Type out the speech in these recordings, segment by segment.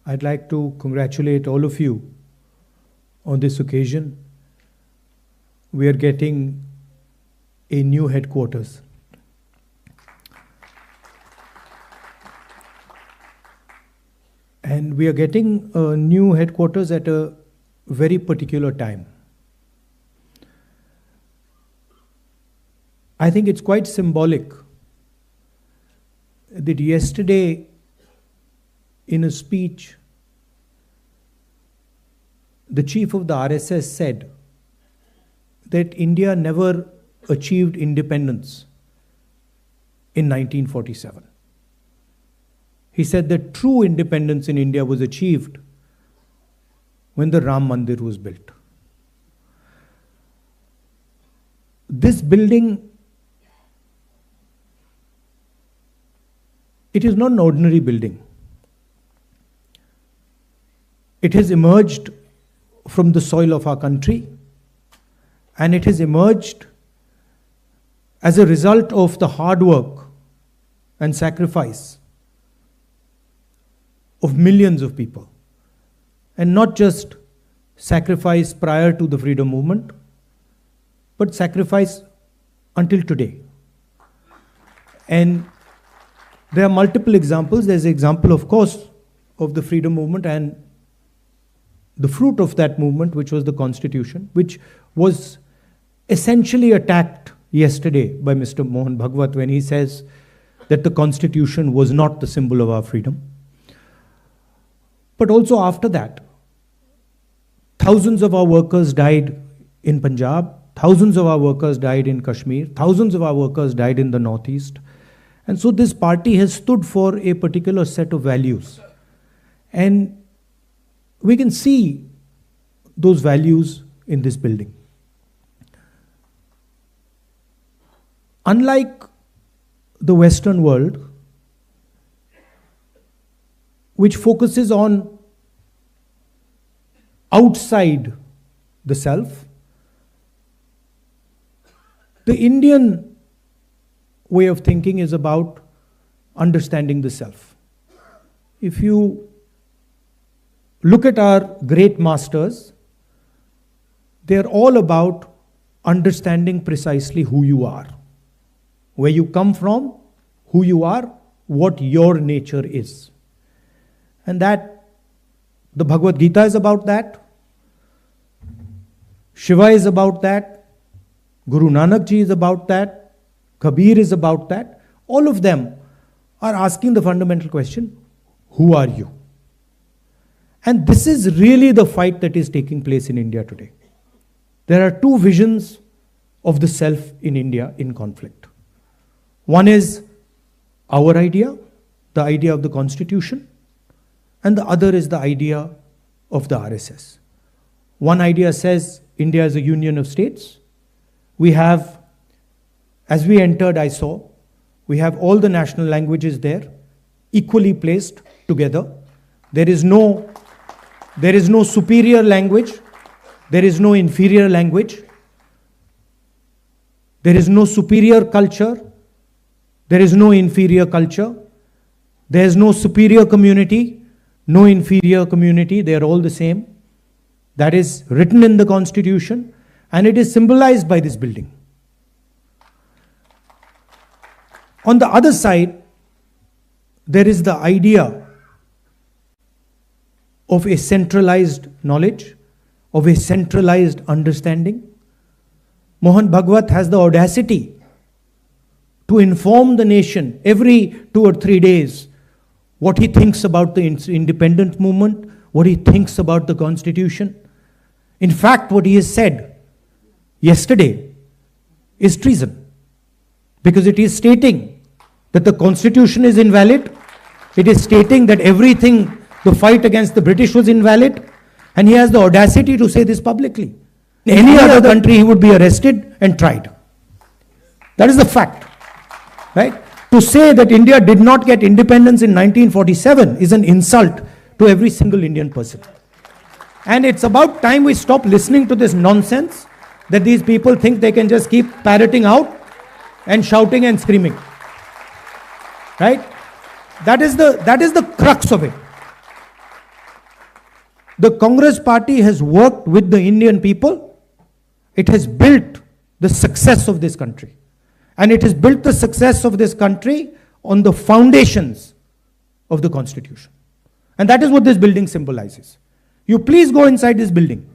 I'd like to congratulate all of you on this occasion. We are getting a new headquarters. And we are getting a new headquarters at a very particular time. I think it's quite symbolic that yesterday, in a speech, the chief of the RSS said that India never achieved independence in 1947. He said that true independence in India was achieved when the Ram Mandir was built. This building, it is not an ordinary building. It has emerged from the soil of our country, and it has emerged as a result of the hard work and sacrifice of millions of people, and not just sacrifice prior to the freedom movement, but sacrifice until today. And there are multiple examples. There's an example, of course, of the freedom movement and the fruit of that movement, which was the Constitution, which was essentially attacked yesterday by Mr. Mohan Bhagwat when he says that the Constitution was not the symbol of our freedom. But also after that, thousands of our workers died in Punjab, thousands of our workers died in Kashmir, thousands of our workers died in the Northeast. And so this party has stood for a particular set of values. And we can see those values in this building. Unlike the Western world, which focuses on outside the self, the Indian way of thinking is about understanding the self. If you look at our great masters, they're all about understanding precisely who you are, where you come from, who you are, what your nature is. And that, the Bhagavad Gita is about that, Shiva is about that, Guru Nanak Ji is about that, Kabir is about that. All of them are asking the fundamental question, who are you? And this is really the fight that is taking place in India today. There are two visions of the self in India in conflict. One is our idea, the idea of the Constitution, and the other is the idea of the RSS. One idea says India is a union of states. We have, as we entered, I saw, we have all the national languages there, equally placed together. There is no superior language. There is no inferior language. There is no superior culture. There is no inferior culture. There is no superior community, no inferior community. They are all the same. That is written in the Constitution, and it is symbolized by this building. On the other side, there is the idea of a centralized knowledge, of a centralized understanding. Mohan Bhagwat has the audacity to inform the nation every 2 or 3 days what he thinks about the independent movement, what he thinks about the Constitution. In fact, what he has said yesterday is treason, because it is stating that the Constitution is invalid. It is stating that everything, the fight against the British was invalid, and he has the audacity to say this publicly. In any other country, he would be arrested and tried. That is the fact, right? To say that India did not get independence in 1947 is an insult to every single Indian person. And it's about time we stop listening to this nonsense that these people think they can just keep parroting out and shouting and screaming. Right? That is the crux of it. the Congress party has worked with the Indian people. It has built the success of this country. And it has built the success of this country on the foundations of the Constitution. And that is what this building symbolizes. You please go inside this building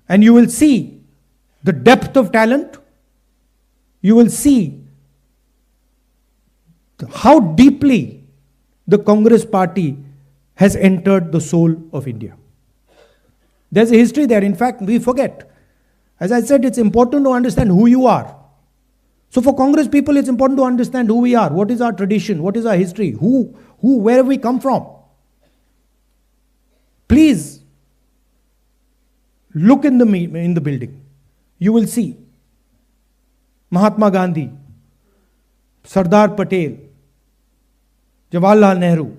and you will see the depth of talent. You will see how deeply the Congress party has entered the soul of India. There's a history there. In fact, we forget. As I said, it's important to understand who you are. So for Congress people, it's important to understand who we are. What is our tradition? What is our history? Where have we come from? Please look in the building. You will see Mahatma Gandhi, Sardar Patel, Jawaharlal Nehru.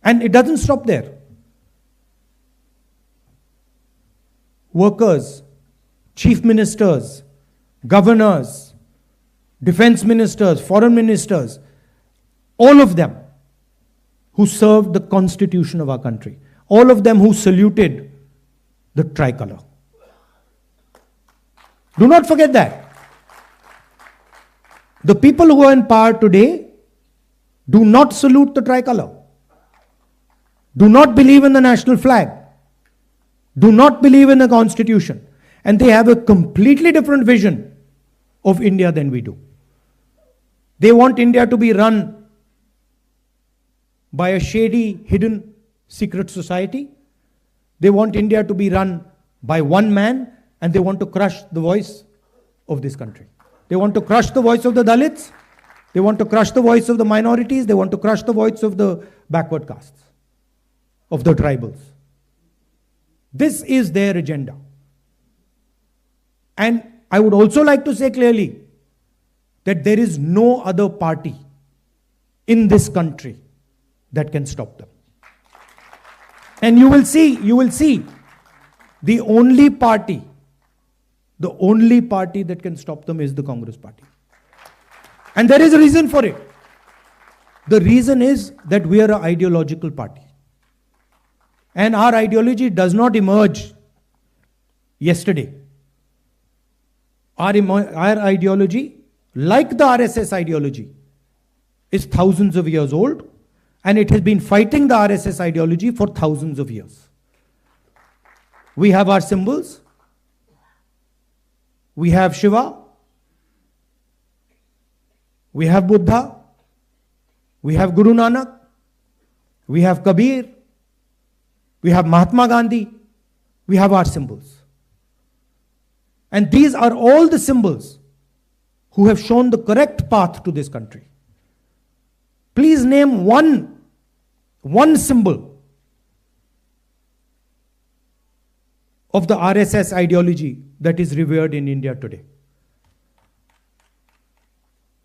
And it doesn't stop there. Workers, chief ministers, governors, defense ministers, foreign ministers, all of them who served the constitution of our country, all of them who saluted the tricolor. Do not forget that. The people who are in power today do not salute the tricolor, do not believe in the national flag, do not believe in the constitution, and they have a completely different vision of India than we do. They want India to be run by a shady, hidden, secret society. They want India to be run by one man, and they want to crush the voice of this country. They want to crush the voice of the Dalits. They want to crush the voice of the minorities. They want to crush the voice of the backward castes, of the tribals. This is their agenda. And I would also like to say clearly that there is no other party in this country that can stop them. And you will see, the only party that can stop them is the Congress party. And there is a reason for it. The reason is that we are an ideological party. And our ideology does not emerge yesterday. Our ideology, like the RSS ideology, is thousands of years old, and it has been fighting the RSS ideology for thousands of years. We have our symbols. We have Shiva. We have Buddha. We have Guru Nanak. We have Kabir. We have Mahatma Gandhi. We have our symbols. And these are all the symbols who have shown the correct path to this country. Please name one symbol of the RSS ideology that is revered in India today.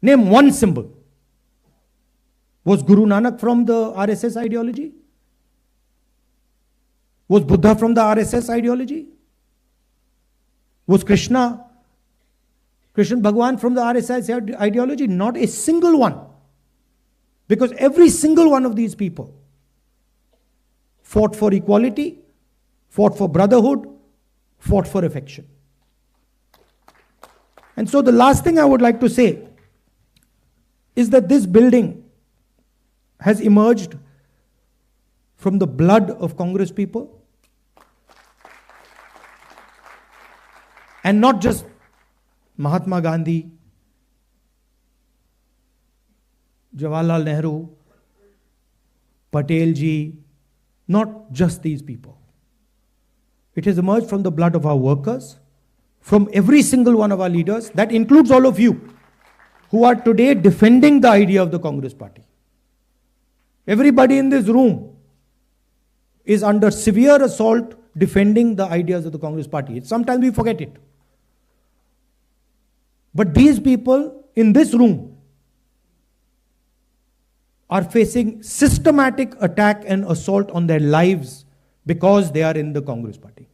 Name one symbol. Was Guru Nanak from the RSS ideology? Was Buddha from the RSS ideology? Was Krishna Bhagwan from the RSS ideology? Not a single one. Because every single one of these people fought for equality, fought for brotherhood, fought for affection. And so the last thing I would like to say is that this building has emerged from the blood of Congress people. And not just Mahatma Gandhi, Jawaharlal Nehru, Patel ji, not just these people. It has emerged from the blood of our workers, from every single one of our leaders. That includes all of you who are today defending the idea of the Congress party. Everybody in this room is under severe assault defending the ideas of the Congress party. Sometimes we forget it. But these people in this room are facing systematic attack and assault on their lives because they are in the Congress party.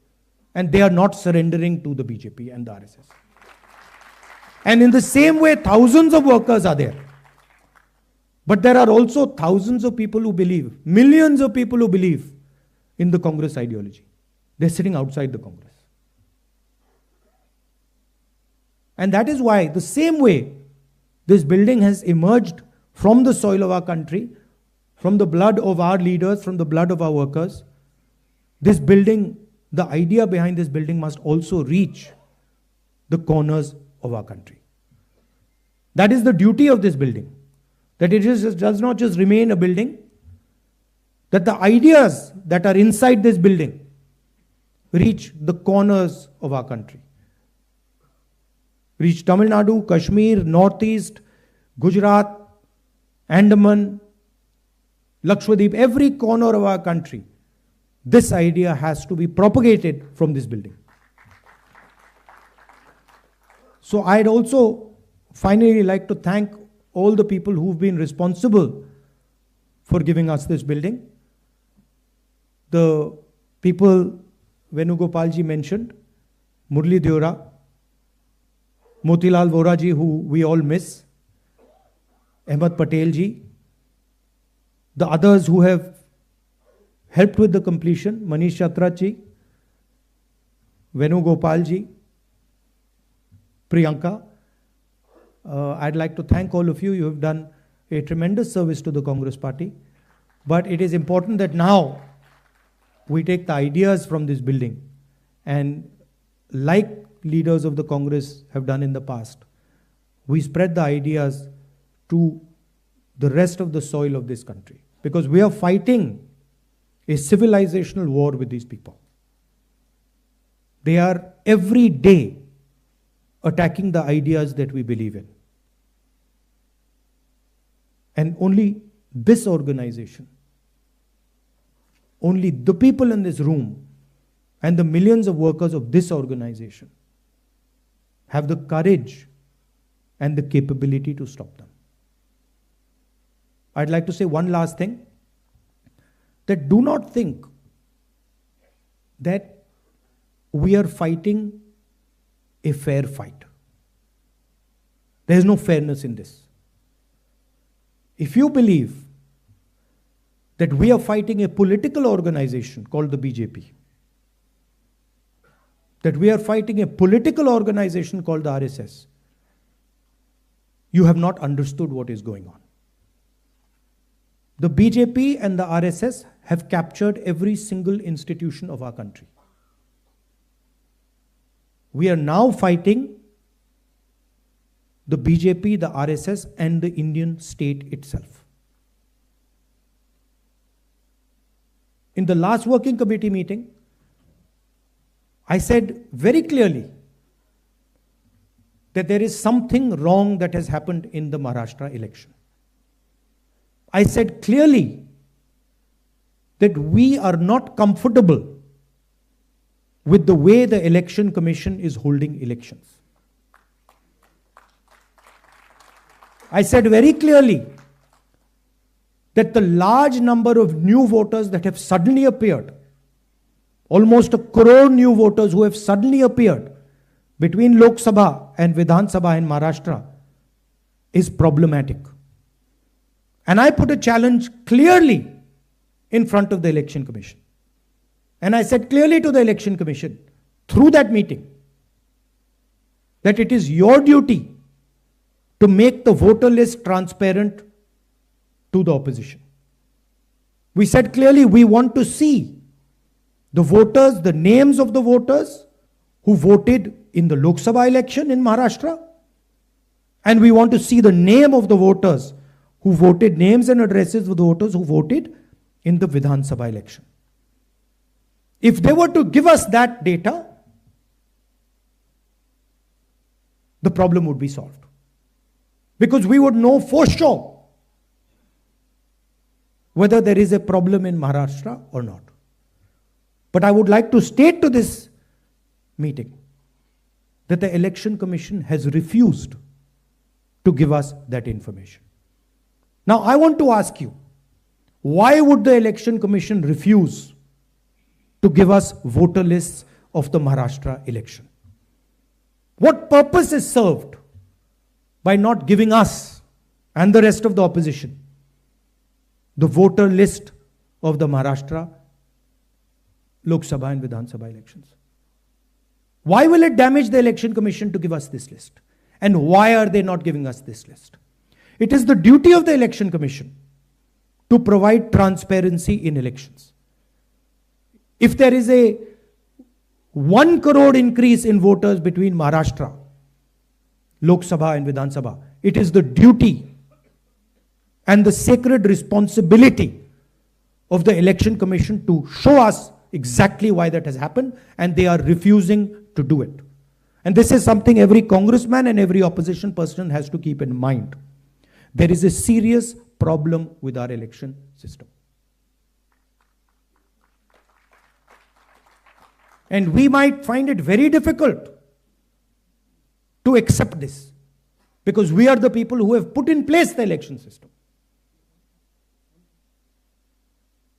And they are not surrendering to the BJP and the RSS. And in the same way, thousands of workers are there But there are also thousands of people who believe, millions of people who believe in the Congress ideology. They're sitting outside the Congress. And that is why, the same way this building has emerged from the soil of our country, from the blood of our leaders, from the blood of our workers, this building, the idea behind this building must also reach the corners of our country. That is the duty of this building. That it does not just remain a building, that the ideas that are inside this building reach the corners of our country. Reach Tamil Nadu, Kashmir, Northeast, Gujarat, Andaman, Lakshadweep, every corner of our country. This idea has to be propagated from this building. So I'd also finally like to thank all the people who've been responsible for giving us this building. The people Venugopalji mentioned, Murli Deora, Motilal Vora ji, who we all miss, Ahmed Patel ji, the others who have helped with the completion, Manish Chatra ji, Venugopal ji, Priyanka. I'd like to thank all of you. You have done a tremendous service to the Congress party. But it is important that now we take the ideas from this building and, like leaders of the Congress have done in the past, we spread the ideas to the rest of the soil of this country. Because we are fighting a civilizational war with these people. They are every day attacking the ideas that we believe in. And only this organization, only the people in this room and the millions of workers of this organization have the courage and the capability to stop them. I'd like to say one last thing, that do not think that we are fighting a fair fight. There is no fairness in this. If you believe that we are fighting a political organization called the BJP, that we are fighting a political organization called the RSS, you have not understood what is going on. The BJP and the RSS have captured every single institution of our country. We are now fighting the BJP, the RSS, and the Indian state itself. In the last working committee meeting, I said very clearly that there is something wrong that has happened in the Maharashtra election. I said clearly that we are not comfortable with the way the Election Commission is holding elections. I said very clearly that the large number of new voters that have suddenly appeared, almost 1 crore new voters who have suddenly appeared between Lok Sabha and Vidhan Sabha in Maharashtra, is problematic. And I put a challenge clearly in front of the Election Commission. And I said clearly to the Election Commission, through that meeting, that it is your duty to make the voter list transparent to the opposition. We said clearly we want to see the voters, the names of the voters who voted in the Lok Sabha election in Maharashtra, and we want to see the name of the voters who voted, names and addresses of the voters who voted in the Vidhan Sabha election. If they were to give us that data, the problem would be solved. Because we would know for sure whether there is a problem in Maharashtra or not. But I would like to state to this meeting that the Election Commission has refused to give us that information. Now I want to ask you, why would the Election Commission refuse to give us voter lists of the Maharashtra election? What purpose is served by not giving us and the rest of the opposition the voter list of the Maharashtra Lok Sabha and Vidhan Sabha elections. Why will it damage the Election Commission to give us this list? And why are they not giving us this list? It is the duty of the Election Commission to provide transparency in elections. If there is a 1 crore increase in voters between Maharashtra, Lok Sabha and Vidhan Sabha, it is the duty and the sacred responsibility of the Election Commission to show us exactly why that has happened, and they are refusing to do it. And this is something every congressman and every opposition person has to keep in mind. There is a serious problem with our election system. And we might find it very difficult to accept this, because we are the people who have put in place the election system.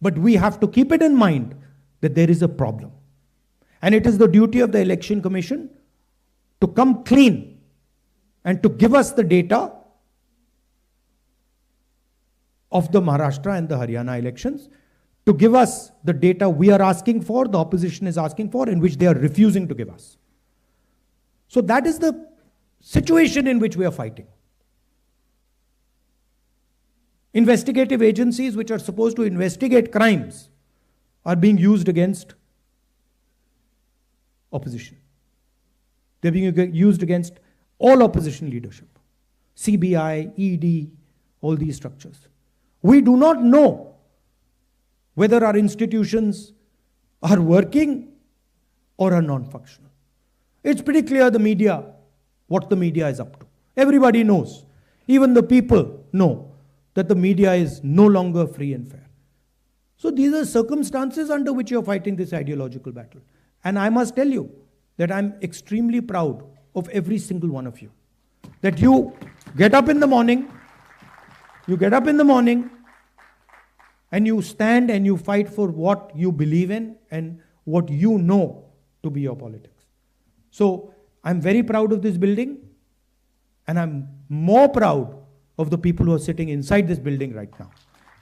But we have to keep it in mind that there is a problem. And it is the duty of the Election Commission to come clean and to give us the data of the Maharashtra and the Haryana elections, to give us the data we are asking for, the opposition is asking for, in which they are refusing to give us. So that is the situation in which we are fighting. Investigative agencies which are supposed to investigate crimes are being used against opposition. They're being used against all opposition leadership. CBI, ED, all these structures. We do not know whether our institutions are working or are non-functional. It's pretty clear the media, what the media is up to. Everybody knows. Even the people know that the media is no longer free and fair. So these are circumstances under which you're fighting this ideological battle. And I must tell you that I'm extremely proud of every single one of you. That you get up in the morning, and you stand and you fight for what you believe in and what you know to be your politics. So I'm very proud of this building, and I'm more proud of the people who are sitting inside this building right now.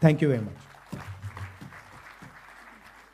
Thank you very much.